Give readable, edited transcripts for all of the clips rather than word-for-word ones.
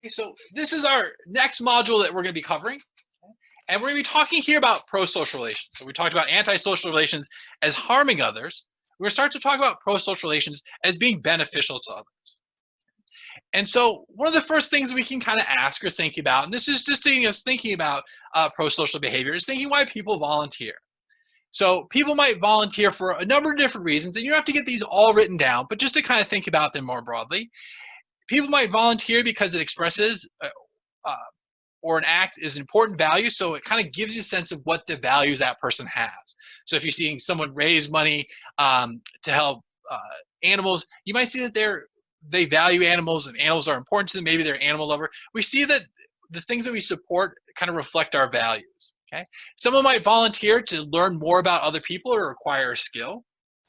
Okay, so this is our next module that we're going to be covering. And we're going to be talking here about pro-social relations. So we talked about anti-social relations as harming others. We're going to start to talk about pro-social relations as being beneficial to others. And so one of the first things we can kind of ask or think about, and this is just us thinking about pro-social behavior, is thinking why people volunteer. So people might volunteer for a number of different reasons, and you don't have to get these all written down, but just to kind of think about them more broadly. People might volunteer because it expresses or an act is important value, so it kind of gives you a sense of what the values that person has. So if you're seeing someone raise money to help animals, you might see that they value animals and animals are important to them. Maybe they're an animal lover. We see that the things that we support kind of reflect our values. Okay, someone might volunteer to learn more about other people or acquire a skill.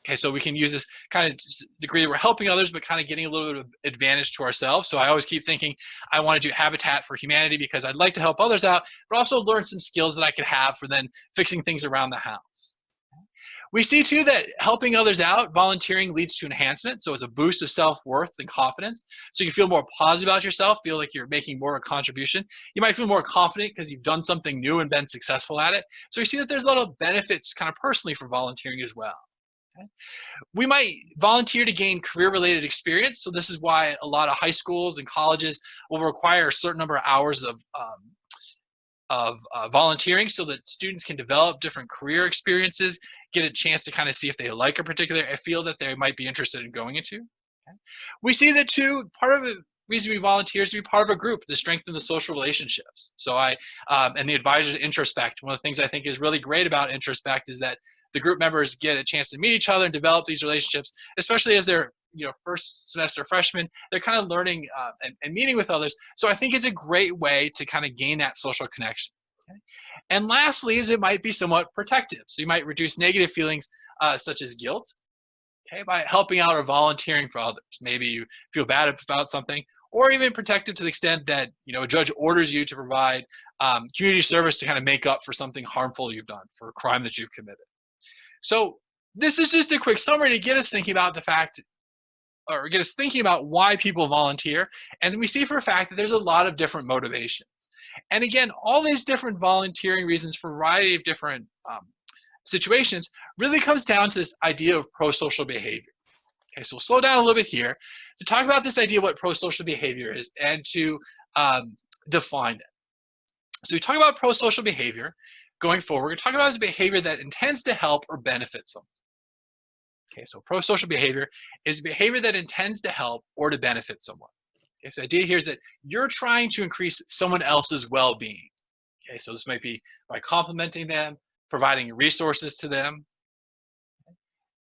Okay, so we can use this kind of degree that we're helping others, but kind of getting a little bit of advantage to ourselves. So I always keep thinking I want to do Habitat for Humanity because I'd like to help others out, but also learn some skills that I could have for then fixing things around the house. We see too that helping others out, volunteering leads to enhancement. So it's a boost of self-worth and confidence. So you feel more positive about yourself, feel like you're making more of a contribution. You might feel more confident because you've done something new and been successful at it. So you see that there's a lot of benefits kind of personally for volunteering as well. Okay. We might volunteer to gain career-related experience. So this is why a lot of high schools and colleges will require a certain number of hours of volunteering so that students can develop different career experiences, get a chance to kind of see if they like a particular field that they might be interested in going into. Okay. We see that too, part of the reason we volunteer is to be part of a group to strengthen the social relationships. So and the advisors at Introspect, one of the things I think is really great about Introspect is that the group members get a chance to meet each other and develop these relationships, especially as they're first semester freshmen. They're kind of learning and meeting with others. So I think it's a great way to kind of gain that social connection. Okay? And lastly, is it might be somewhat protective. So you might reduce negative feelings such as guilt, okay, by helping out or volunteering for others. Maybe you feel bad about something, or even protective to the extent that a judge orders you to provide community service to kind of make up for something harmful you've done, for a crime that you've committed. So this is just a quick summary to get us thinking about the fact, or get us thinking about why people volunteer. And we see for a fact that there's a lot of different motivations. And again, all these different volunteering reasons for a variety of different situations really comes down to this idea of pro-social behavior. Okay, so we'll slow down a little bit here to talk about this idea of what pro-social behavior is and to define it. So we talk about pro-social behavior. Going forward, we're going to talk about as a behavior that intends to help or benefit someone. Okay, so pro-social behavior is behavior that intends to help or to benefit someone. Okay, so the idea here is that you're trying to increase someone else's well-being. Okay, so this might be by complimenting them, providing resources to them.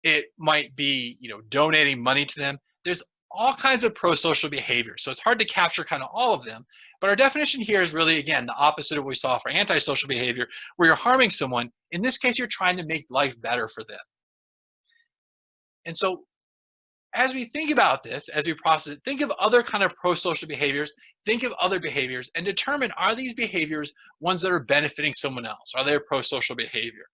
It might be, donating money to them. There's all kinds of pro-social behavior. So it's hard to capture kind of all of them. But our definition here is really, again, the opposite of what we saw for antisocial behavior, where you're harming someone. In this case, you're trying to make life better for them. And so as we think about this, as we process it, think of other kind of pro-social behaviors, think of other behaviors, and determine, are these behaviors ones that are benefiting someone else? Are they a pro-social behavior?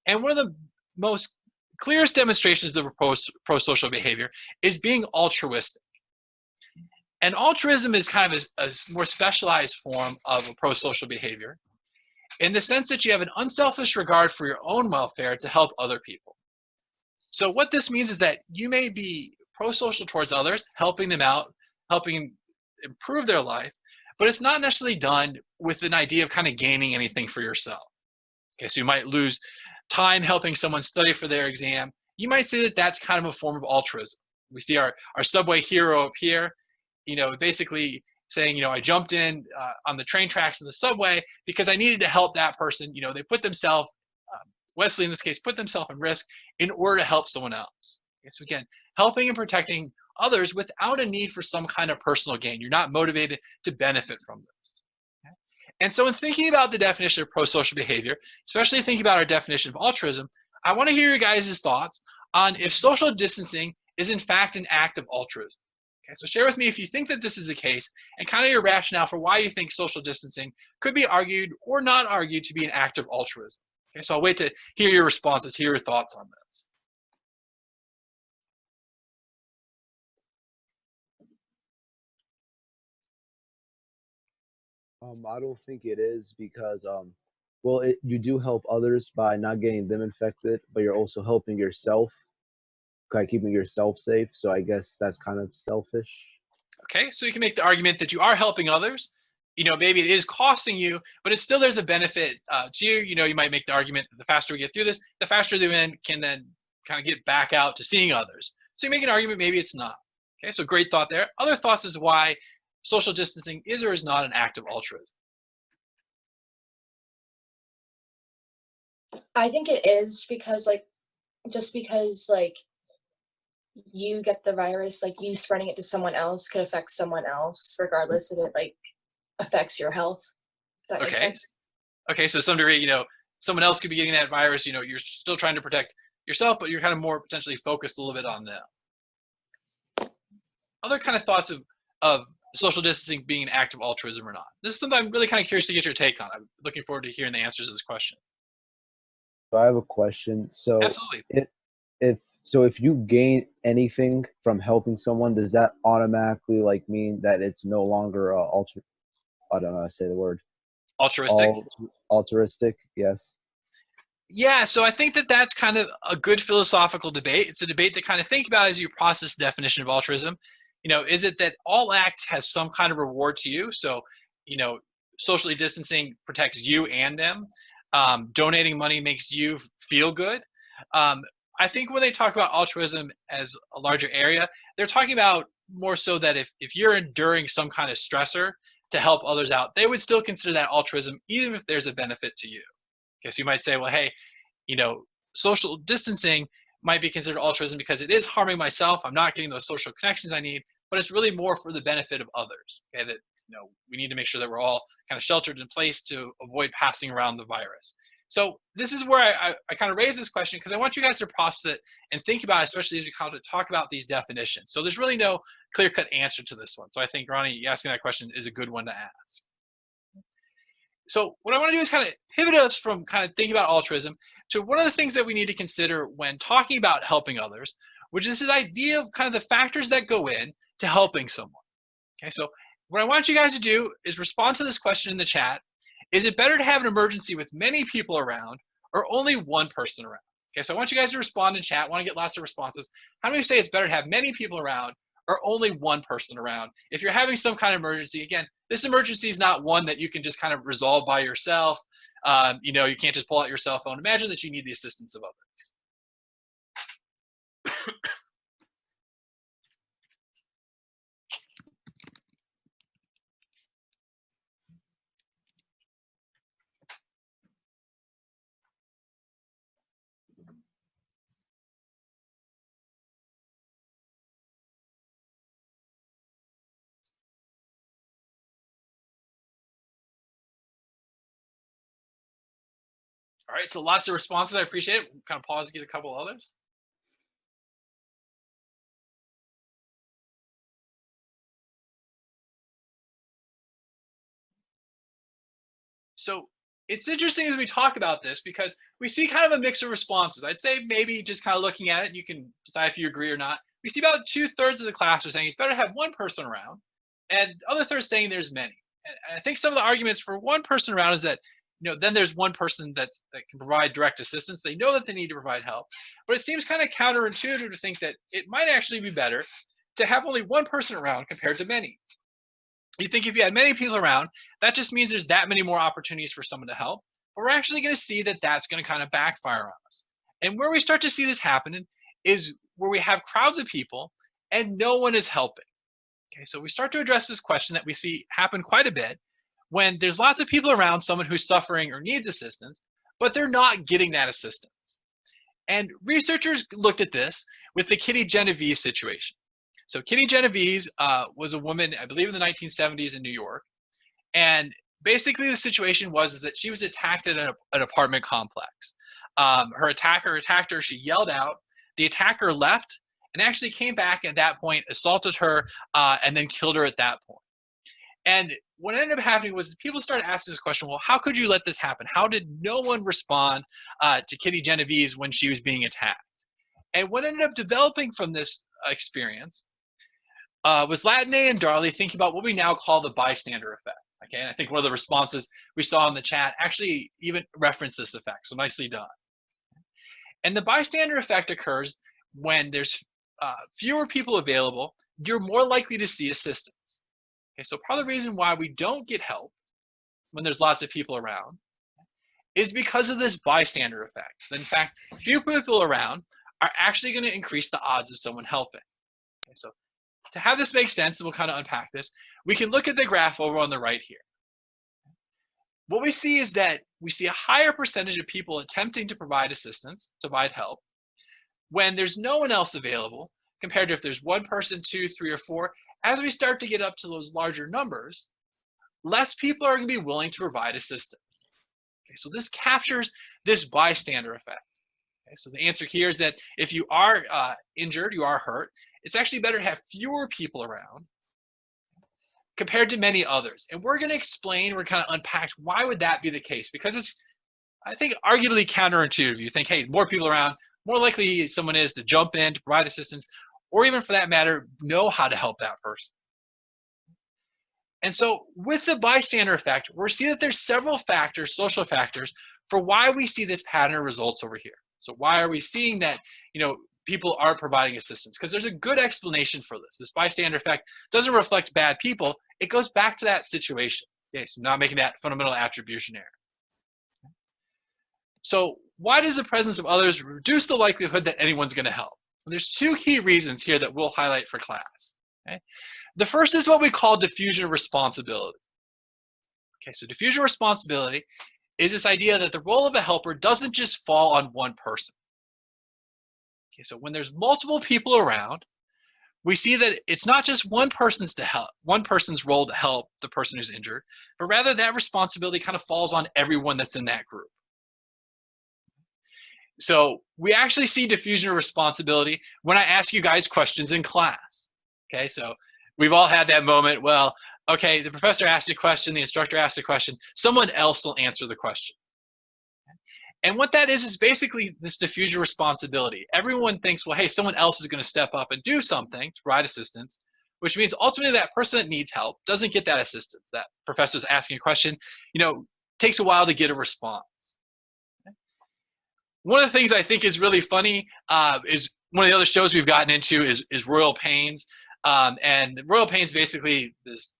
And one of the most clearest demonstrations of pro-social behavior is being altruistic. And altruism is kind of a more specialized form of a pro-social behavior in the sense that you have an unselfish regard for your own welfare to help other people. So what this means is that you may be pro-social towards others, helping them out, helping improve their life, but it's not necessarily done with an idea of kind of gaining anything for yourself. Okay, so you might lose time helping someone study for their exam. You might say that that's kind of a form of altruism. We see our subway hero up here, basically saying, I jumped in on the train tracks in the subway because I needed to help that person. They put themselves, Wesley in this case, put themselves in risk in order to help someone else. Okay, so again, helping and protecting others without a need for some kind of personal gain. You're not motivated to benefit from this. Okay? And so in thinking about the definition of pro-social behavior, especially thinking about our definition of altruism, I want to hear your guys' thoughts on if social distancing is in fact an act of altruism. Okay, so share with me if you think that this is the case and kind of your rationale for why you think social distancing could be argued or not argued to be an act of altruism. Okay, so I'll wait to hear your responses, hear your thoughts on this. I don't think it is because well, you do help others by not getting them infected, but you're also helping yourself by keeping yourself safe. So I guess that's kind of selfish. Okay, so you can make the argument that you are helping others. Maybe it is costing you, but it's still there's a benefit to you. You might make the argument that the faster we get through this, the faster the man can then kind of get back out to seeing others. So you make an argument, maybe it's not. Okay, so great thought there. Other thoughts as to why social distancing is or is not an act of altruism. I think it is because just because you get the virus, you spreading it to someone else could affect someone else regardless if it affects your health. If that makes Okay. sense. Okay, so to some degree, someone else could be getting that virus. You're still trying to protect yourself, but you're kind of more potentially focused a little bit on them. Other kind of thoughts of social distancing being an act of altruism or not. This is something I'm really kind of curious to get your take on. I'm looking forward to hearing the answers to this question. So I have a question. So Absolutely. if you gain anything from helping someone, does that automatically mean that it's no longer I don't know how to say the word. Altruistic? Altruistic, yes. Yeah, so I think that that's kind of a good philosophical debate. It's a debate to kind of think about as you process the definition of altruism. Is it that all acts has some kind of reward to you? So, socially distancing protects you and them. Donating money makes you feel good. I think when they talk about altruism as a larger area, they're talking about more so that if you're enduring some kind of stressor to help others out, they would still consider that altruism, even if there's a benefit to you. Okay, so you might say, well, hey, social distancing might be considered altruism because it is harming myself. I'm not getting those social connections I need, but it's really more for the benefit of others. Okay, that we need to make sure that we're all kind of sheltered in place to avoid passing around the virus. So this is where I kind of raise this question because I want you guys to process it and think about it, especially as we kind of talk about these definitions. So there's really no clear-cut answer to this one. So I think, Ronnie, you asking that question is a good one to ask. So what I want to do is kind of pivot us from kind of thinking about altruism to one of the things that we need to consider when talking about helping others, which is this idea of kind of the factors that go in to helping someone. Okay, so what I want you guys to do is respond to this question in the chat. Is it better to have an emergency with many people around or only one person around? Okay, so I want you guys to respond in chat. I want to get lots of responses. How many say it's better to have many people around or only one person around? If you're having some kind of emergency, again, this emergency is not one that you can just kind of resolve by yourself. You can't just pull out your cell phone. Imagine that you need the assistance of others. All right, so lots of responses. I appreciate it. We'll kind of pause to get a couple others. So it's interesting as we talk about this because we see kind of a mix of responses. I'd say maybe just kind of looking at it, you can decide if you agree or not. We see about 2/3 of the class are saying it's better to have one person around, and the other third saying there's many. And I think some of the arguments for one person around is that then there's one person that can provide direct assistance. They know that they need to provide help, but it seems kind of counterintuitive to think that it might actually be better to have only one person around compared to many. You think if you had many people around, that just means there's that many more opportunities for someone to help. But we're actually going to see that that's going to kind of backfire on us. And where we start to see this happening is where we have crowds of people and no one is helping. Okay, so we start to address this question that we see happen quite a bit when there's lots of people around someone who's suffering or needs assistance, but they're not getting that assistance. And researchers looked at this with the Kitty Genovese situation. So Kitty Genovese was a woman, I believe in the 1970s in New York. And basically the situation was that she was attacked at an apartment complex. Her attacker attacked her, she yelled out, the attacker left and actually came back at that point, assaulted her, and then killed her at that point. And what ended up happening was people started asking this question, well, how could you let this happen? How did no one respond to Kitty Genovese when she was being attacked? And what ended up developing from this experience was Latine and Darley thinking about what we now call the bystander effect. Okay, and I think one of the responses we saw in the chat actually even referenced this effect, so nicely done. And the bystander effect occurs when there's fewer people available, you're more likely to see assistance. Okay, so part of the reason why we don't get help when there's lots of people around is because of this bystander effect. In fact, few people around are actually going to increase the odds of someone helping. Okay, so to have this make sense, and we'll kind of unpack this, we can look at the graph over on the right here. What we see is that we see a higher percentage of people attempting to provide assistance, to provide help, when there's no one else available, compared to if there's one person, 2, 3, or 4. As we start to get up to those larger numbers, less people are going to be willing to provide assistance. Okay, so this captures this bystander effect. Okay, so the answer here is that if you are injured, you are hurt, it's actually better to have fewer people around compared to many others. And we're going to explain, we're kind of unpack why would that be the case, because it's, I think, arguably counterintuitive. You think, hey, more people around, more likely someone is to jump in to provide assistance, or even for that matter, know how to help that person. And so with the bystander effect, we're seeing that there's several factors, social factors, for why we see this pattern of results over here. So why are we seeing that, people aren't providing assistance? Because there's a good explanation for this. This bystander effect doesn't reflect bad people. It goes back to that situation. Okay, so not making that fundamental attribution error. So why does the presence of others reduce the likelihood that anyone's going to help? And there's two key reasons here that we'll highlight for class. Okay? The first is what we call diffusion of responsibility. Okay, so diffusion of responsibility is this idea that the role of a helper doesn't just fall on one person. Okay, so when there's multiple people around, we see that it's not just one person's role to help the person who's injured, but rather that responsibility kind of falls on everyone that's in that group. So we actually see diffusion of responsibility when I ask you guys questions in class. Okay, so we've all had that moment. Well, okay, the professor asked a question, the instructor asked a question, someone else will answer the question. And what that is basically this diffusion of responsibility. Everyone thinks, well, hey, someone else is going to step up and do something to provide assistance, which means ultimately that person that needs help doesn't get that assistance. That professor's asking a question, takes a while to get a response. One of the things I think is really funny is one of the other shows we've gotten into is Royal Pains. And Royal Pains, basically this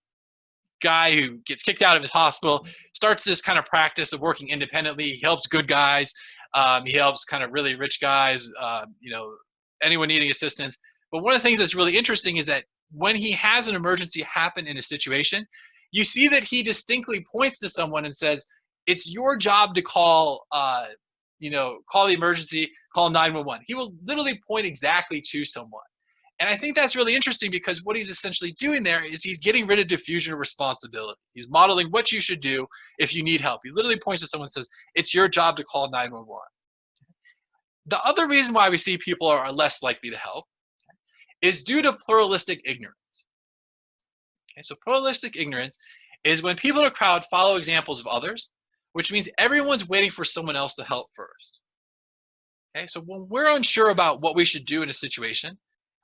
guy who gets kicked out of his hospital, starts this kind of practice of working independently. He helps good guys. He helps kind of really rich guys, anyone needing assistance. But one of the things that's really interesting is that when he has an emergency happen in a situation, you see that he distinctly points to someone and says, it's your job to call the emergency, call 911. He will literally point exactly to someone. And I think that's really interesting because what he's essentially doing there is he's getting rid of diffusion of responsibility. He's modeling what you should do if you need help. He literally points to someone and says, it's your job to call 911. The other reason why we see people are less likely to help is due to pluralistic ignorance. Okay, so pluralistic ignorance is when people in a crowd follow examples of others, which means everyone's waiting for someone else to help first. Okay, so when we're unsure about what we should do in a situation,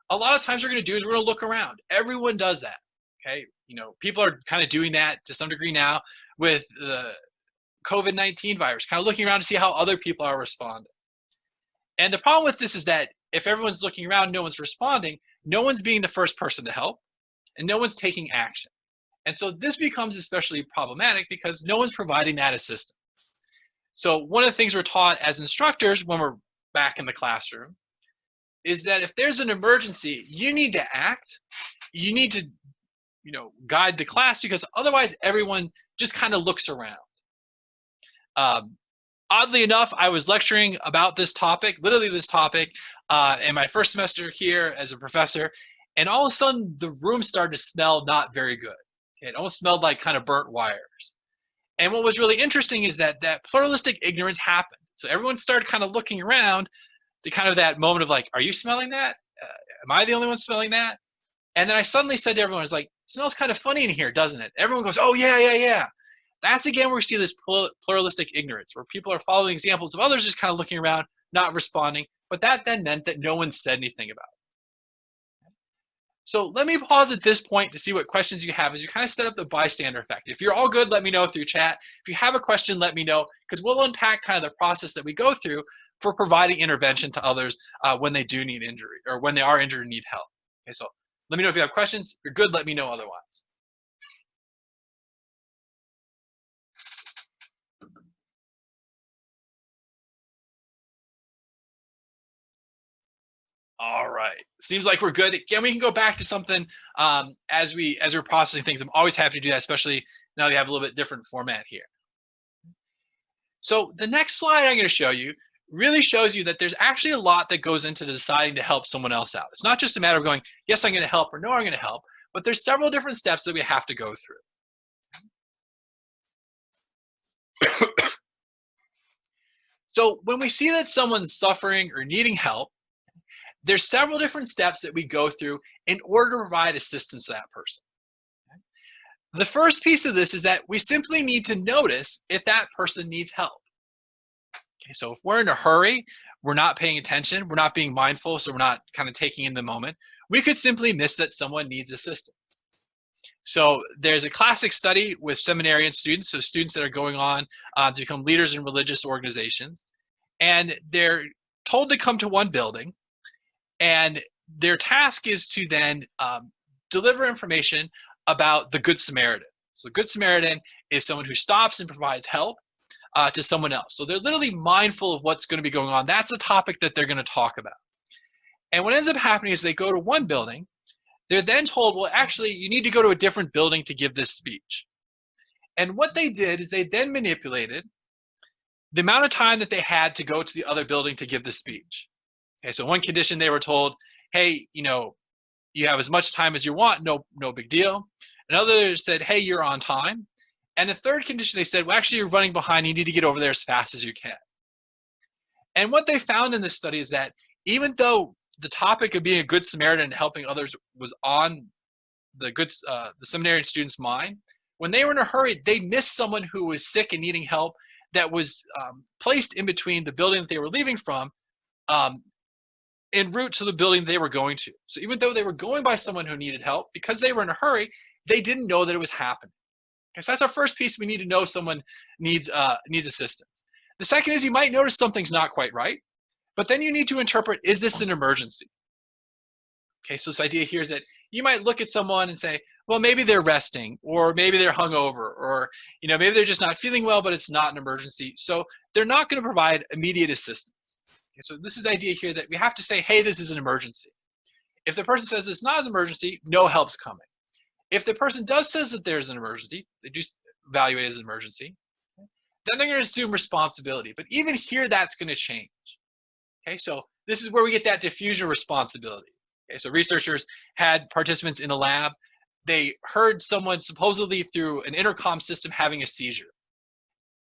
a lot of times we're going to do is we're going to look around. Everyone does that. Okay, people are kind of doing that to some degree now with the COVID-19 virus, kind of looking around to see how other people are responding. And the problem with this is that if everyone's looking around, no one's responding, no one's being the first person to help, and no one's taking action. And so this becomes especially problematic because no one's providing that assistance. So one of the things we're taught as instructors when we're back in the classroom is that if there's an emergency, you need to act. You need to, guide the class because otherwise everyone just kind of looks around. Oddly enough, I was lecturing about this topic, literally this topic, in my first semester here as a professor, and all of a sudden the room started to smell not very good. It almost smelled like kind of burnt wires. And what was really interesting is that pluralistic ignorance happened. So everyone started kind of looking around to kind of that moment of like, are you smelling that? Am I the only one smelling that? And then I suddenly said to everyone, I was like, it smells kind of funny in here, doesn't it? Everyone goes, oh, yeah. That's again where we see this pluralistic ignorance, where people are following examples of others just kind of looking around, not responding. But that then meant that no one said anything about it. So let me pause at this point to see what questions you have as you kind of set up the bystander effect. If you're all good, let me know through chat. If you have a question, let me know, because we'll unpack kind of the process that we go through for providing intervention to others when they do need injury, or when they are injured and need help. Okay, so let me know if you have questions. If you're good, let me know otherwise. All right, seems like we're good. Again, we can go back to something as we're processing things. I'm always happy to do that, especially now we have a little bit different format here. So the next slide I'm going to show you really shows you that there's actually a lot that goes into deciding to help someone else out. It's not just a matter of going, yes, I'm going to help, or no, I'm going to help, but there's several different steps that we have to go through. So when we see that someone's suffering or needing help, there's several different steps that we go through in order to provide assistance to that person. The first piece of this is that we simply need to notice if that person needs help. Okay, so if we're in a hurry, we're not paying attention, we're not being mindful, so we're not kind of taking in the moment, we could simply miss that someone needs assistance. So there's a classic study with seminarian students, so students that are going on to become leaders in religious organizations, and they're told to come to one building, and their task is to then deliver information about the Good Samaritan. So the Good Samaritan is someone who stops and provides help to someone else. So they're literally mindful of what's going to be going on. That's a topic that they're going to talk about. And what ends up happening is they go to one building, they're then told, well, actually, you need to go to a different building to give this speech. And what they did is they then manipulated the amount of time that they had to go to the other building to give the speech. Okay, so one condition they were told, hey, you have as much time as you want, no big deal. Another said, hey, you're on time. And a third condition, they said, well, actually, you're running behind. You need to get over there as fast as you can. And what they found in this study is that even though the topic of being a good Samaritan and helping others was on the seminarian students' mind, when they were in a hurry, they missed someone who was sick and needing help that was placed in between the building that they were leaving from en route to the building they were going to. So even though they were going by someone who needed help, because they were in a hurry, they didn't know that it was happening. Okay, so that's our first piece. We need to know someone needs assistance. The second is you might notice something's not quite right, but then you need to interpret, is this an emergency? Okay, so this idea here is that you might look at someone and say, well, maybe they're resting, or maybe they're hungover, or maybe they're just not feeling well, but it's not an emergency. So they're not going to provide immediate assistance. Okay, so this is the idea here that we have to say, hey, this is an emergency. If the person says it's not an emergency, no help's coming. If the person says that there's an emergency, they do evaluate it as an emergency, then they're going to assume responsibility. But even here, that's going to change. Okay, so this is where we get that diffusion responsibility. Okay, so researchers had participants in a lab. They heard someone supposedly through an intercom system having a seizure.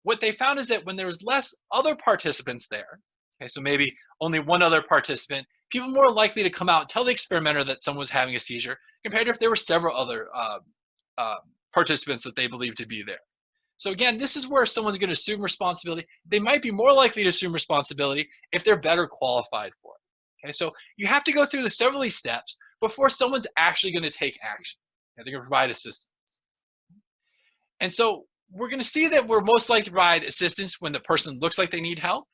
What they found is that when there was less other participants there, okay, so maybe only one other participant, people more likely to come out and tell the experimenter that someone was having a seizure compared to if there were several other participants that they believed to be there. So again, this is where someone's going to assume responsibility. They might be more likely to assume responsibility if they're better qualified for it. Okay, so you have to go through the several of these steps before someone's actually going to take action. Okay, they're going to provide assistance. And so we're going to see that we're most likely to provide assistance when the person looks like they need help.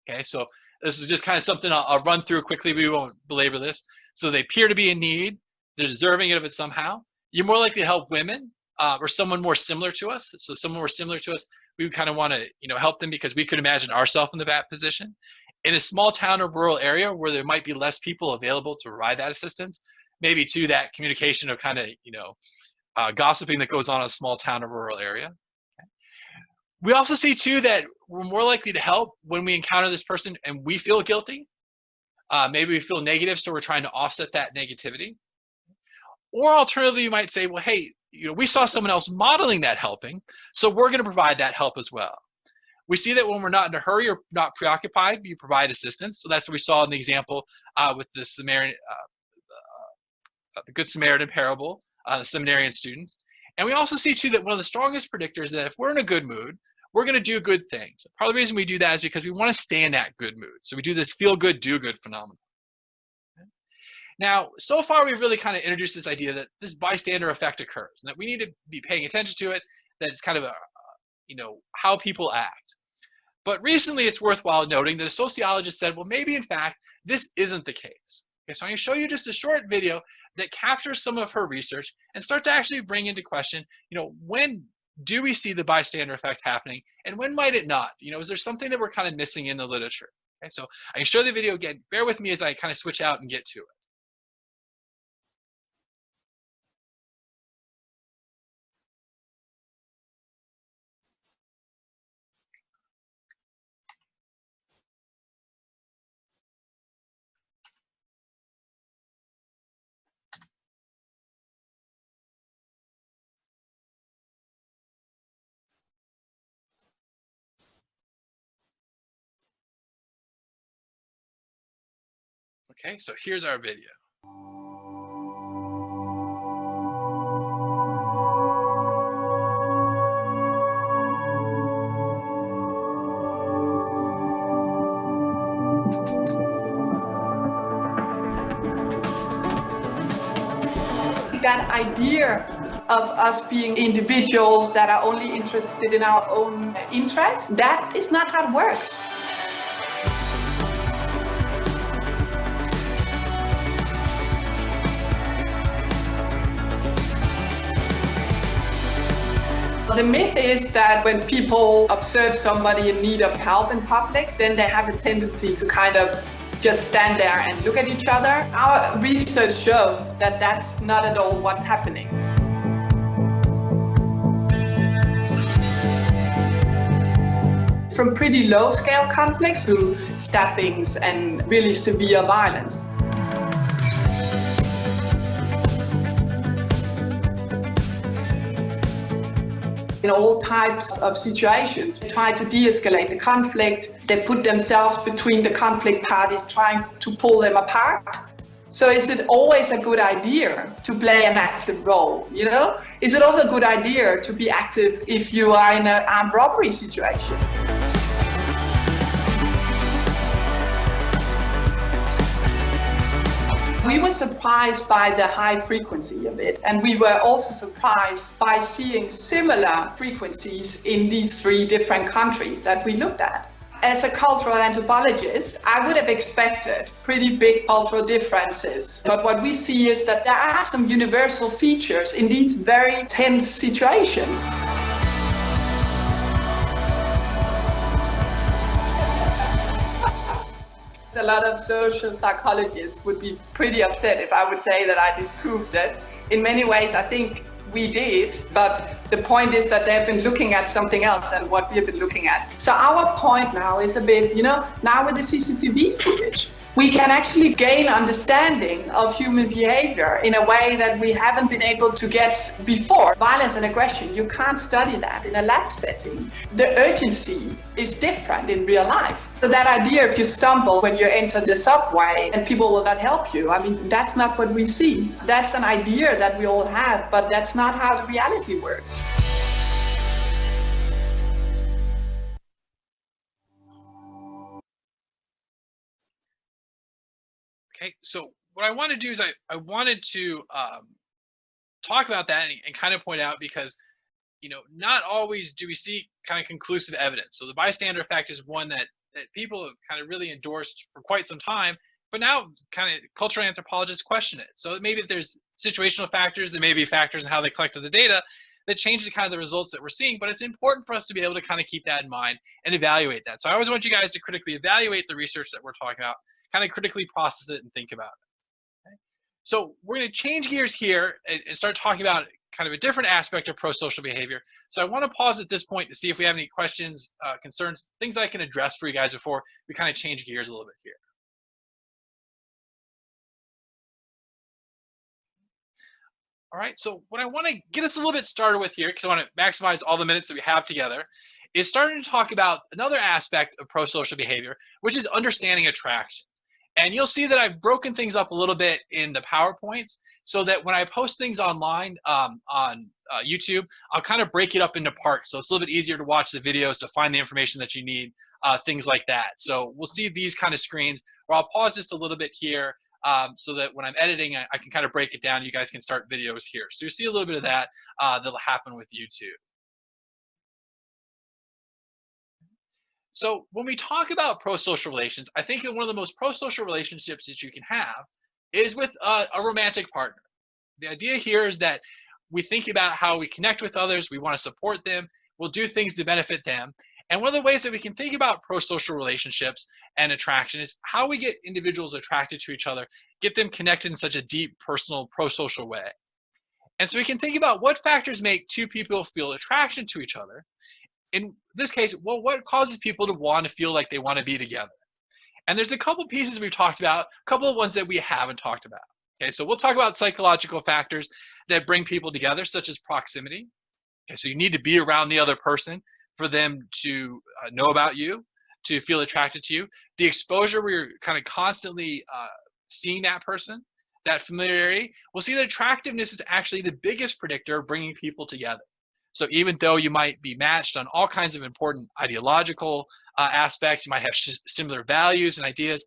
Okay, so this is just kind of something I'll run through quickly. We won't belabor this. So they appear to be in need. They're deserving of it somehow. You're more likely to help women or someone more similar to us. So someone more similar to us, we would kind of want to help them because we could imagine ourselves in that position. In a small town or rural area where there might be less people available to provide that assistance, maybe to that communication of kind of gossiping that goes on in a small town or rural area. Okay. We also see too that we're more likely to help when we encounter this person and we feel guilty. Maybe we feel negative, so we're trying to offset that negativity. Or alternatively, you might say, well, hey, we saw someone else modeling that helping, so we're going to provide that help as well. We see that when we're not in a hurry or not preoccupied, you provide assistance. So that's what we saw in the example with the Good Samaritan parable, the seminarian students. And we also see too that one of the strongest predictors is that if we're in a good mood, we're going to do good things. Part of the reason we do that is because we want to stay in that good mood. So we do this feel good, do good phenomenon. Now, so far, we've really kind of introduced this idea that this bystander effect occurs and that we need to be paying attention to it, that it's kind of a, how people act. But recently, it's worthwhile noting that a sociologist said, well, maybe in fact, this isn't the case. Okay, so I'm going to show you just a short video that captures some of her research and start to actually bring into question, when do we see the bystander effect happening and when might it not? Is there something that we're kind of missing in the literature? Okay, so I can show the video again. Bear with me as I kind of switch out and get to it. Okay, so here's our video. That idea of us being individuals that are only interested in our own interests, that is not how it works. The myth is that when people observe somebody in need of help in public, then they have a tendency to kind of just stand there and look at each other. Our research shows that that's not at all what's happening. From pretty low-scale conflicts to stabbings and really severe violence. In all types of situations, they try to de-escalate the conflict. They put themselves between the conflict parties, trying to pull them apart. So is it always a good idea to play an active role? Is it also a good idea to be active if you are in an armed robbery situation? We were surprised by the high frequency of it, and we were also surprised by seeing similar frequencies in these 3 different countries that we looked at. As a cultural anthropologist, I would have expected pretty big cultural differences, but what we see is that there are some universal features in these very tense situations. A lot of social psychologists would be pretty upset if I would say that I disproved it. In many ways, I think we did, but the point is that they've been looking at something else than what we've been looking at. So our point now is a bit, now with the CCTV footage, we can actually gain understanding of human behavior in a way that we haven't been able to get before. Violence and aggression, you can't study that in a lab setting. The urgency is different in real life. So that idea, if you stumble when you enter the subway and people will not help you, that's not what we see. That's an idea that we all have, but that's not how the reality works. Okay, so what I want to do is I wanted to talk about that and kind of point out, because not always do we see kind of conclusive evidence. So the bystander effect is one that people have kind of really endorsed for quite some time, but now kind of cultural anthropologists question it. So maybe there's situational factors, there may be factors in how they collected the data that change the kind of the results that we're seeing, but it's important for us to be able to kind of keep that in mind and evaluate that. So I always want you guys to critically evaluate the research that we're talking about, kind of critically process it and think about it. Okay? So we're going to change gears here and start talking about kind of a different aspect of prosocial behavior. So I want to pause at this point to see if we have any questions, concerns, things that I can address for you guys before we kind of change gears a little bit here. All right, so what I want to get us a little bit started with here, because I want to maximize all the minutes that we have together, is starting to talk about another aspect of prosocial behavior, which is understanding attraction. And you'll see that I've broken things up a little bit in the PowerPoints so that when I post things online on YouTube, I'll kind of break it up into parts. So it's a little bit easier to watch the videos, to find the information that you need, things like that. So we'll see these kind of screens where I'll pause just a little bit here so that when I'm editing, I can kind of break it down. You guys can start videos here. So you see a little bit of that that'll happen with YouTube. So when we talk about pro-social relations, I think one of the most pro-social relationships that you can have is with a romantic partner. The idea here is that we think about how we connect with others, we want to support them, we'll do things to benefit them. And one of the ways that we can think about pro-social relationships and attraction is how we get individuals attracted to each other, get them connected in such a deep, personal, pro-social way. And so we can think about what factors make two people feel attraction to each other. In this case, well, what causes people to want to feel like they want to be together? And there's a couple pieces we've talked about, a couple of ones that we haven't talked about. Okay, so we'll talk about psychological factors that bring people together, such as proximity. Okay, so you need to be around the other person for them to know about you, to feel attracted to you. The exposure where you're kind of constantly seeing that person, that familiarity, we'll see that attractiveness is actually the biggest predictor of bringing people together. So even though you might be matched on all kinds of important ideological aspects, you might have similar values and ideas,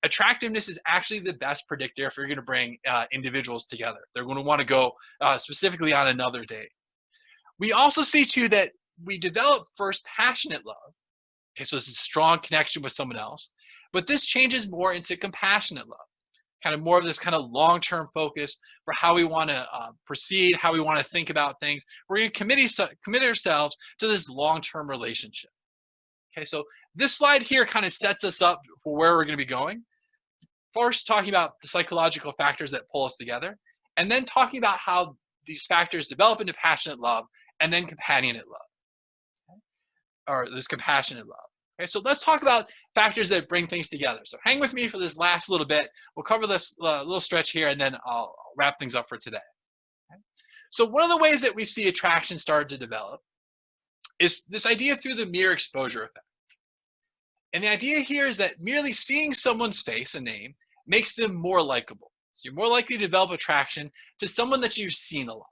attractiveness is actually the best predictor if you're going to bring individuals together. They're going to want to go specifically on another date. We also see too that we develop first passionate love. Okay, so it's a strong connection with someone else, but this changes more into compassionate love, kind of more of this kind of long-term focus for how we want to proceed, how we want to think about things. We're going to commit ourselves to this long-term relationship. Okay, so this slide here kind of sets us up for where we're going to be going. First, talking about the psychological factors that pull us together, and then talking about how these factors develop into passionate love, and then companionate love, okay? Or this compassionate love. Okay, so let's talk about factors that bring things together. So hang with me for this last little bit. We'll cover this little stretch here, and then I'll wrap things up for today. Okay? So one of the ways that we see attraction start to develop is this idea through the mere exposure effect. And the idea here is that merely seeing someone's face and name makes them more likable. So you're more likely to develop attraction to someone that you've seen a lot.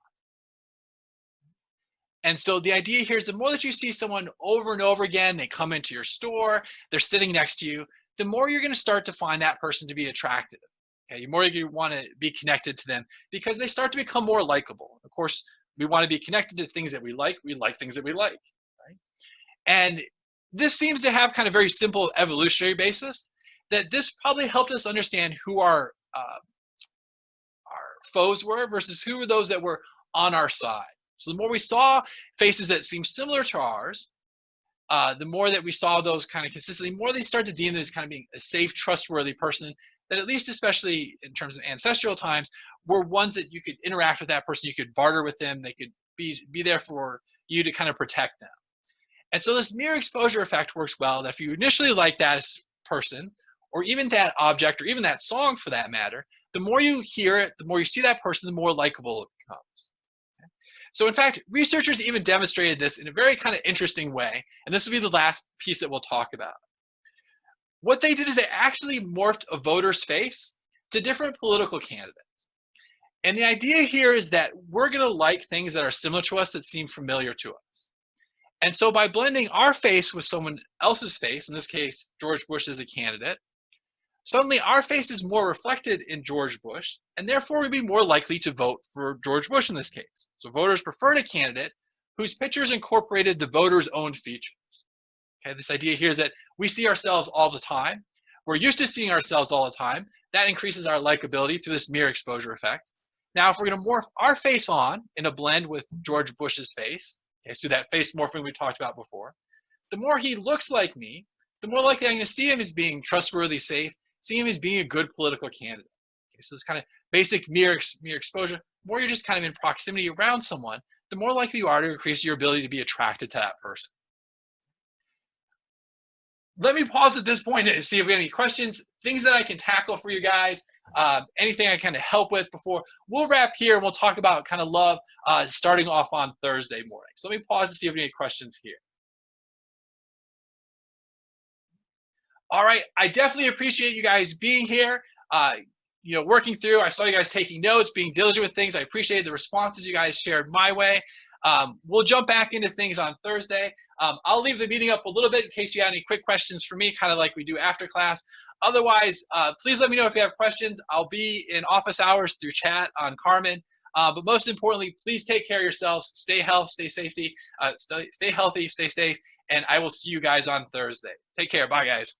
And so the idea here is the more that you see someone over and over again, they come into your store, they're sitting next to you, the more you're going to start to find that person to be attractive. Okay, the more you want to be connected to them because they start to become more likable. Of course, we want to be connected to things that we like things that we like, right? And this seems to have kind of very simple evolutionary basis that this probably helped us understand who our foes were versus who were those that were on our side. So the more we saw faces that seemed similar to ours, the more that we saw those kind of consistently, the more they start to deem them as kind of being a safe, trustworthy person that at least, especially in terms of ancestral times, were ones that you could interact with that person, you could barter with them, they could be there for you to kind of protect them. And so this mere exposure effect works well, that if you initially like that person, or even that object, or even that song for that matter, the more you hear it, the more you see that person, the more likable it becomes. Okay? So in fact, researchers even demonstrated this in a very kind of interesting way, and this will be the last piece that we'll talk about. What they did is they actually morphed a voter's face to different political candidates. And the idea here is that we're going to like things that are similar to us, that seem familiar to us. And so by blending our face with someone else's face, in this case, George Bush as a candidate, suddenly our face is more reflected in George Bush, and therefore we'd be more likely to vote for George Bush in this case. So voters preferred a candidate whose pictures incorporated the voter's own features. Okay, this idea here is that we see ourselves all the time. We're used to seeing ourselves all the time. That increases our likability through this mere exposure effect. Now, if we're going to morph our face on in a blend with George Bush's face, okay, so that face morphing we talked about before, the more he looks like me, the more likely I'm going to see him as being trustworthy, safe, see him as being a good political candidate. Okay, so this kind of basic mere exposure, the more you're just kind of in proximity around someone, the more likely you are to increase your ability to be attracted to that person. Let me pause at this point to see if we have any questions, things that I can tackle for you guys, anything I kind of help with before. We'll wrap here and we'll talk about kind of love starting off on Thursday morning. So let me pause to see if we have any questions here. All right, I definitely appreciate you guys being here, working through. I saw you guys taking notes, being diligent with things. I appreciate the responses you guys shared my way. We'll jump back into things on Thursday. I'll leave the meeting up a little bit in case you have any quick questions for me, kind of like we do after class. Otherwise, please let me know if you have questions. I'll be in office hours through chat on Carmen. But most importantly, please take care of yourselves. Stay healthy, stay healthy, stay safe, and I will see you guys on Thursday. Take care. Bye, guys.